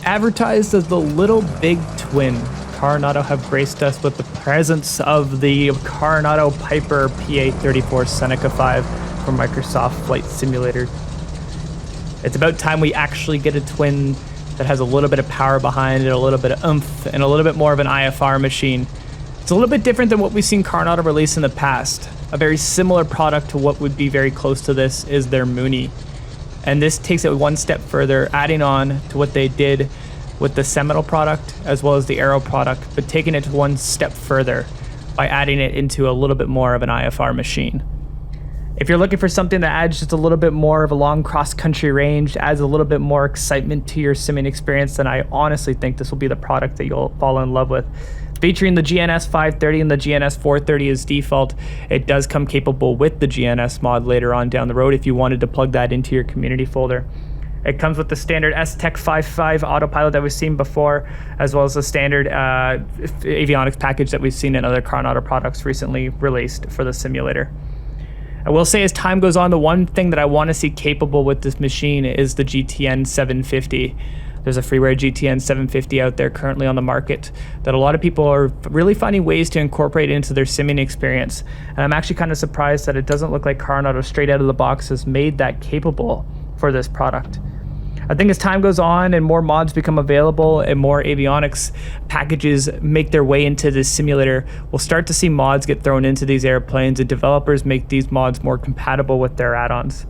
Advertised as the little big twin, Carenado have graced us with the presence of the Carenado Piper PA34 Seneca V from Microsoft Flight Simulator. It's about time we actually get a twin that has a little bit of power behind it, a little bit of oomph, and a little bit more of an IFR machine. It's a little bit different than what we've seen Carenado release in the past. A very similar product to what would be very close to this is their Mooney. And this takes it one step further, adding on to what they did with the Seminole product as well as the Aero product, but taking it one step further by adding it into a little bit more of an IFR machine. If you're looking for something that adds just a little bit more of a long cross-country range, adds a little bit more excitement to your simming experience, then I honestly think this will be the product that you'll fall in love with. Featuring the GNS 530 and the GNS 430 as default, it does come capable with the GNS mod later on down the road if you wanted to plug that into your community folder. It comes with the standard S-Tech 5.5 autopilot that we've seen before, as well as the standard avionics package that we've seen in other Carenado products recently released for the simulator. I will say as time goes on, the one thing that I want to see capable with this machine is the GTN 750. There's a freeware GTN 750 out there currently on the market that a lot of people are really finding ways to incorporate into their simming experience. And I'm actually kind of surprised that it doesn't look like Carenado straight out of the box has made that capable for this product. I think as time goes on and more mods become available and more avionics packages make their way into this simulator, we'll start to see mods get thrown into these airplanes and developers make these mods more compatible with their add-ons.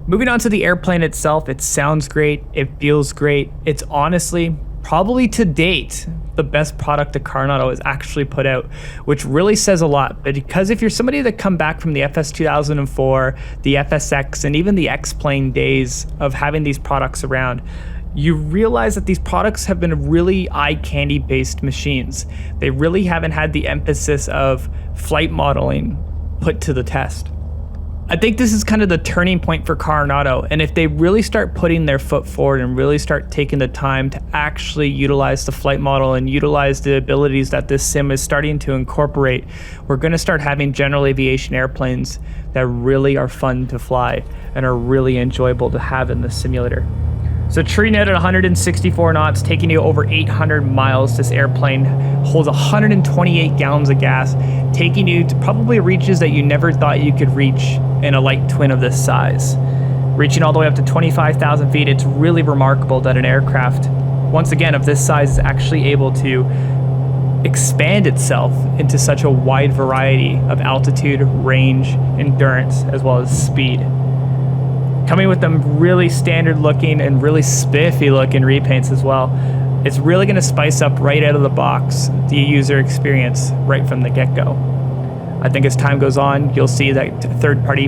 Moving on to the airplane itself, it sounds great, it feels great. It's honestly, probably to date, the best product that Carenado has actually put out, which really says a lot. But because if you're somebody that come back from the FS 2004, the FSX, and even the X-Plane days of having these products around, you realize that these products have been really eye candy based machines. They really haven't had the emphasis of flight modeling put to the test. I think this is kind of the turning point for Carenado, and if they really start putting their foot forward and really start taking the time to actually utilize the flight model and utilize the abilities that this sim is starting to incorporate, we're going to start having general aviation airplanes that really are fun to fly and are really enjoyable to have in the simulator. So treating it at 164 knots, taking you over 800 miles, this airplane holds 128 gallons of gas, taking you to probably reaches that you never thought you could reach in a light twin of this size. Reaching all the way up to 25,000 feet, it's really remarkable that an aircraft, once again, of this size is actually able to expand itself into such a wide variety of altitude, range, endurance, as well as speed. Coming with them really standard looking and really spiffy looking repaints as well. It's really going to spice up right out of the box the user experience right from the get-go. I think as time goes on, you'll see that third-party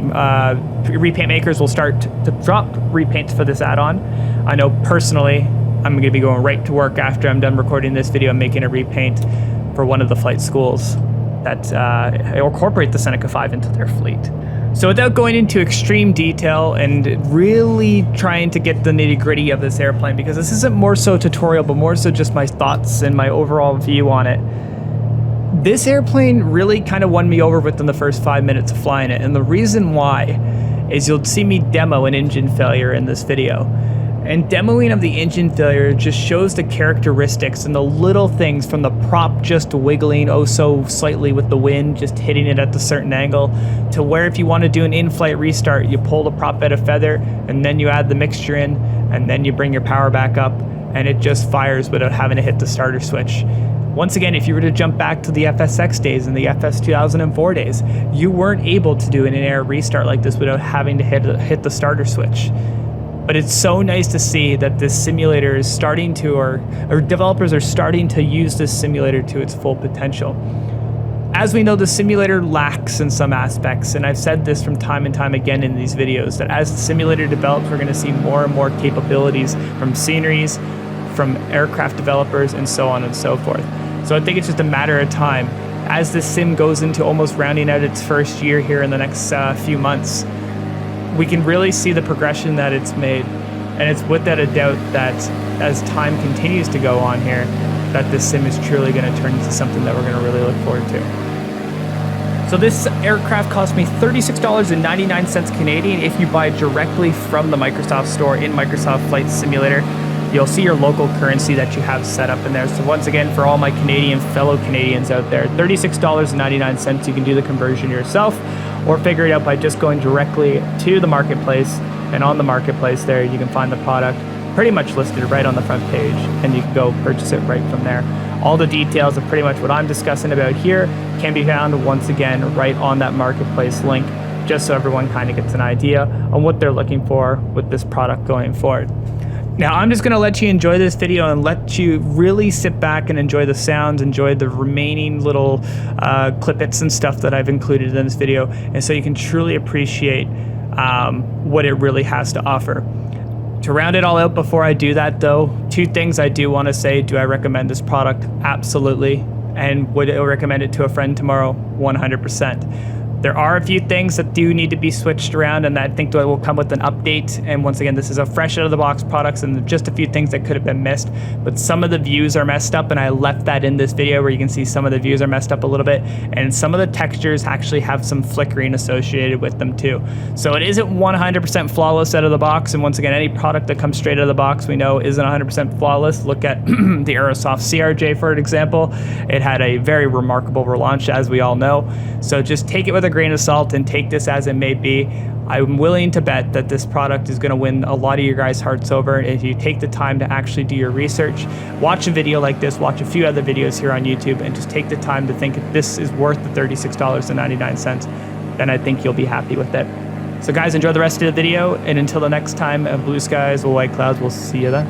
repaint makers will start to drop repaints for this add-on. I know personally, I'm going to be going right to work after I'm done recording this video and making a repaint for one of the flight schools that incorporate the Seneca V into their fleet. So without going into extreme detail and really trying to get the nitty-gritty of this airplane, because this isn't more so tutorial, but more so just my thoughts and my overall view on it, this airplane really kind of won me over within the first 5 minutes of flying it. And the reason why is you'll see me demo an engine failure in this video. And demoing of the engine failure just shows the characteristics and the little things from the prop just wiggling oh so slightly with the wind, just hitting it at a certain angle, to where if you want to do an in-flight restart, you pull the prop at a feather and then you add the mixture in and then you bring your power back up and it just fires without having to hit the starter switch. Once again, if you were to jump back to the FSX days and the FS 2004 days, you weren't able to do an in-air restart like this without having to hit the starter switch. But it's so nice to see that this simulator is starting to, or developers are starting to use this simulator to its full potential. As we know, the simulator lacks in some aspects, and I've said this from time and time again in these videos, that as the simulator develops, we're going to see more and more capabilities from sceneries, from aircraft developers, and so on and so forth. So I think it's just a matter of time. As this sim goes into almost rounding out its first year here in the next few months, we can really see the progression that it's made. And it's without a doubt that as time continues to go on here, that this sim is truly going to turn into something that we're going to really look forward to. So this aircraft cost me $36.99 Canadian. If you buy directly from the Microsoft store in Microsoft Flight Simulator, you'll see your local currency that you have set up in there. So once again, for all my Canadian fellow Canadians out there, $36.99, you can do the conversion yourself or figure it out by just going directly to the marketplace. And on the marketplace there, you can find the product pretty much listed right on the front page, and you can go purchase it right from there. All the details of pretty much what I'm discussing about here can be found once again right on that marketplace link, just so everyone kind of gets an idea on what they're looking for with this product going forward. Now I'm just gonna let you enjoy this video and let you really sit back and enjoy the sounds, enjoy the remaining little clippets and stuff that I've included in this video, and so you can truly appreciate what it really has to offer. To round it all out before I do that though, two things I do want to say. Do I recommend this product? Absolutely. And would I recommend it to a friend tomorrow? 100%. There are a few things that do need to be switched around, and I think that will come with an update. And once again, this is a fresh out of the box products, and just a few things that could have been missed. But some of the views are messed up, and I left that in this video where you can see some of the views are messed up a little bit, and some of the textures actually have some flickering associated with them too. So it isn't 100% flawless out of the box. And once again, any product that comes straight out of the box we know isn't 100% flawless. Look at the Aerosoft CRJ for an example. It had a very remarkable relaunch, as we all know. So just take it with a grain of salt and take this as it may be. I'm willing to bet that this product is going to win a lot of your guys' hearts over if you take the time to actually do your research, watch a video like this, watch a few other videos here on YouTube, and just take the time to think if this is worth the $36.99, then I think you'll be happy with it. So guys, enjoy the rest of the video, and until the next time, blue skies or white clouds, we'll see you then.